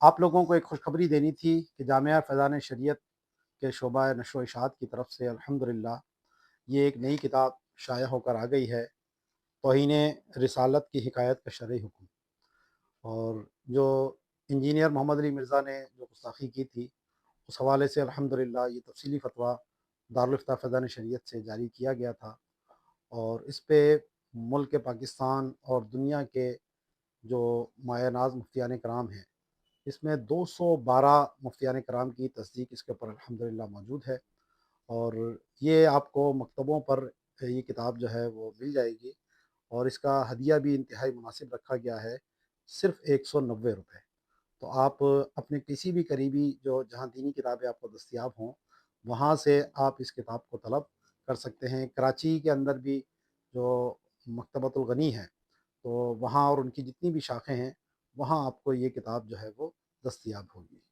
आप लोगों को एक खुशखबरी देनी थी कि जामिया फ़ैज़ान शरीयत के शोबा नशर व इशाअत की तरफ से अल्हम्दुलिल्लाह ये एक नई किताब शाया होकर आ गई है, तौहीन रिसालत की हिकायत का शरई हुक्म। और जो इंजीनियर मोहम्मद अली मिर्ज़ा ने जो गुस्ताखी की थी, उस हवाले से अल्हम्दुलिल्लाह ये तफ़सीली फ़तवा दारुल इफ्ता फ़ैज़ान शरीयत से जारी किया गया था। और इस पे मुल्क पाकिस्तान और दुनिया के जो माया नाज़ मुफ्तियान कराम हैं, इसमें 212 मुफ्तियान कराम की तस्दीक इसके ऊपर अल्हम्दुलिल्लाह मौजूद है। और ये आपको मकतबों पर ये किताब जो है वो मिल जाएगी। और इसका हदिया भी इंतहाई मुनासिब रखा गया है, सिर्फ़ ₹190। तो आप अपने किसी भी करीबी जो जहाँ दीनी किताबें आपको दस्तयाब हों, वहाँ से आप इस किताब को तलब कर सकते हैं। कराची के अंदर भी जो मकतबतुल गनी है, तो वहाँ और उनकी जितनी भी शाखें हैं, वहाँ आपको ये किताब जो है वो दस्तयाब होगी।